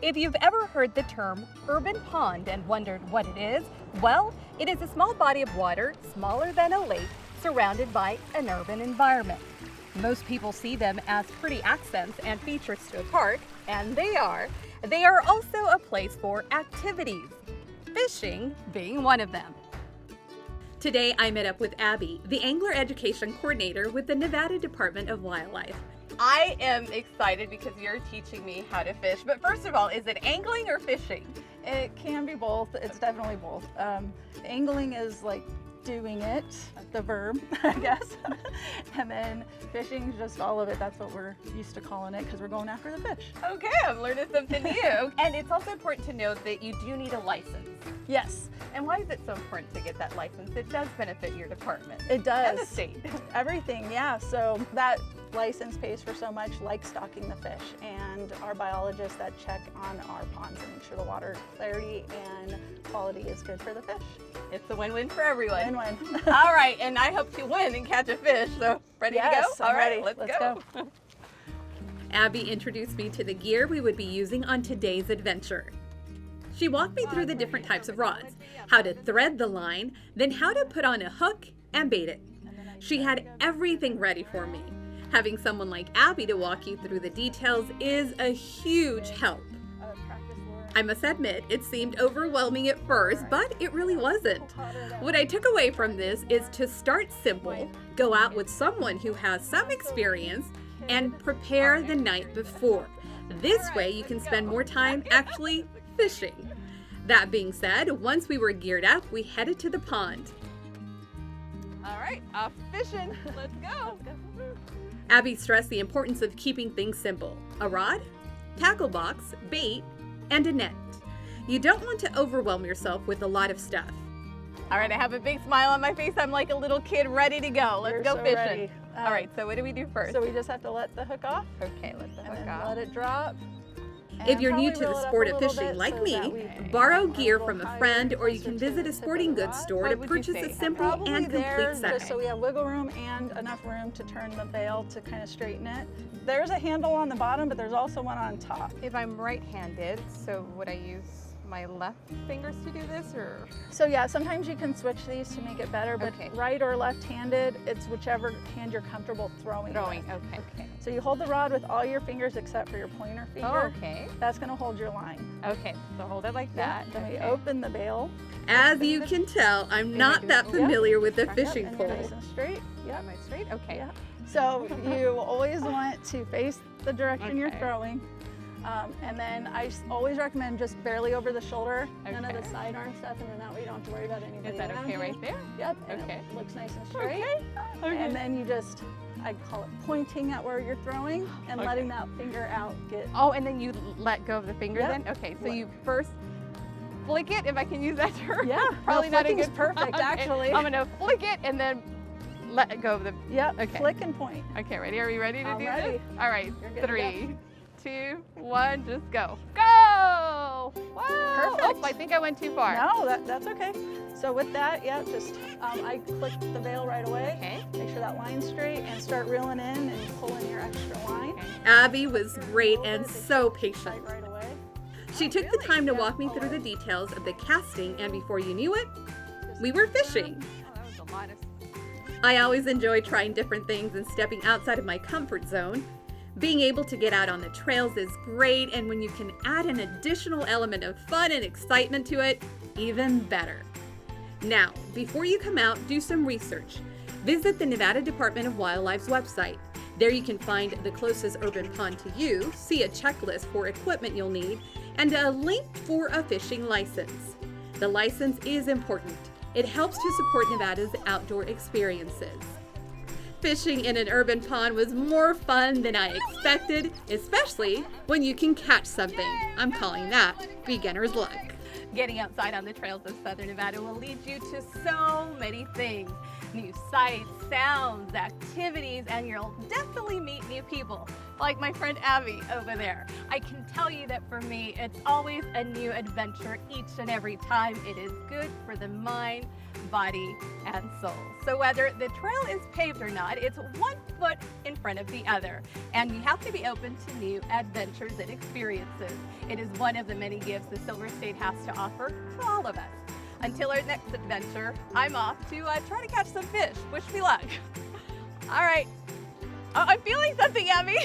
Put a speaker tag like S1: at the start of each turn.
S1: If you've ever heard the term urban pond and wondered what it is, well, it is a small body of water, smaller than a lake, surrounded by an urban environment. Most people see them as pretty accents and features to a park, and they are. They are also a place for activities, fishing being one of them. Today I met up with Abbey, the Angler Education Coordinator with the Nevada Department of Wildlife. I am excited because you're teaching me how to fish, but first of all, is it angling or fishing?
S2: It can be both. It's definitely both. Angling is like doing it, the verb, I guess. And then fishing is just all of it. That's what we're used to calling it because we're going after the fish.
S1: Okay, I'm learning something new. And it's also important to note that you do need a license.
S2: Yes.
S1: And why is it so important to get that license? It does benefit your department.
S2: It does.
S1: And the state.
S2: Everything, yeah. So that license pays for so much, like stocking the fish, and our biologists that check on our ponds and make sure the water clarity and quality is good for the fish.
S1: It's a win-win for everyone.
S2: Win-win.
S1: All right, and I hope to win and catch a fish. So ready to go?
S2: I'm
S1: ready.
S2: Let's
S1: go. Abbey introduced me to the gear we would be using on today's adventure. She walked me through the different types of rods, how to thread the line, then how to put on a hook and bait it. She had everything ready for me. Having someone like Abbey to walk you through the details is a huge help. I must admit, it seemed overwhelming at first, but it really wasn't. What I took away from this is to start simple, go out with someone who has some experience, and prepare the night before. This way you can spend more time actually fishing. That being said, once we were geared up, we headed to the pond. All right, off fishing. Let's go. Abbey stressed the importance of keeping things simple. A rod, tackle box, bait, and a net. You don't want to overwhelm yourself with a lot of stuff. All right, I have a big smile on my face. I'm like a little kid ready to go. Let's go fishing.
S2: Ready.
S1: All right, so what do we do first?
S2: So we just have to let the hook off.
S1: Okay, let the hook
S2: and
S1: off.
S2: Let it drop.
S1: If you're new to the sport of fishing like me, borrow gear from a friend, or you can visit a sporting goods store to purchase a simple and complete set.
S2: Just so we have wiggle room and enough room to turn the bail to kind of straighten it. There's a handle on the bottom, but there's also one on top.
S1: If I'm right-handed, so would I use my left fingers to do this, or?
S2: So yeah, sometimes you can switch these to make it better, but right or left-handed, it's whichever hand you're comfortable throwing with.
S1: Okay.
S2: So you hold the rod with all your fingers except for your pointer finger.
S1: Oh, okay.
S2: That's gonna hold your line.
S1: Okay, so hold it like that.
S2: Then we open the bail.
S1: As you can tell, I'm not that familiar with the fishing pole.
S2: Nice and straight. Yep.
S1: Am I straight? Okay.
S2: Yep. So you always want to face the direction you're throwing. And then I always recommend just barely over the shoulder, none of the sidearm stuff, and then that way you don't have to worry about anybody.
S1: Is that okay right there?
S2: Yep. Okay. It looks nice and straight. Okay. And then you just, I call it pointing at where you're throwing and letting that finger out get.
S1: Oh, and then you let go of the finger then? Okay, so you first flick it, if I can use that term.
S2: Yeah.
S1: Probably not a good
S2: perfect, actually.
S1: I'm gonna flick it and then let go of the.
S2: Yep. Okay. Flick and point.
S1: Okay, ready? Are we ready to do this? All right.
S2: You're good
S1: 3, 2, 1, just go. Go! Wow!
S2: Perfect.
S1: Oh, I think I went too far.
S2: No, that's okay. So with that, yeah, just I click the bail right away.
S1: Okay.
S2: Make sure that line's straight and start reeling in and pulling your extra line.
S1: Okay. Abbey was great and so patient.
S2: Right away.
S1: She took the time to walk me through the details of the casting, and before you knew it, we were fishing. That was a lot of... I always enjoy trying different things and stepping outside of my comfort zone. Being able to get out on the trails is great, and when you can add an additional element of fun and excitement to it, even better. Now, before you come out, do some research. Visit the Nevada Department of Wildlife's website. There you can find the closest urban pond to you, see a checklist for equipment you'll need, and a link for a fishing license. The license is important. It helps to support Nevada's outdoor experiences. Fishing in an urban pond was more fun than I expected, especially when you can catch something. I'm calling that beginner's luck. Getting outside on the trails of Southern Nevada will lead you to so many things.
S3: new sights, sounds, activities, and you'll definitely meet new people, like my friend Abbey over there. I can tell you that for me, it's always a new adventure each and every time. It is good for the mind, body, and soul. So whether the trail is paved or not, it's one foot in front of the other, and you have to be open to new adventures and experiences. It is one of the many gifts the Silver State has to offer to all of us. Until our next adventure, I'm off to try to catch some fish. Wish me luck. All right. Oh, I'm feeling something, Abbey.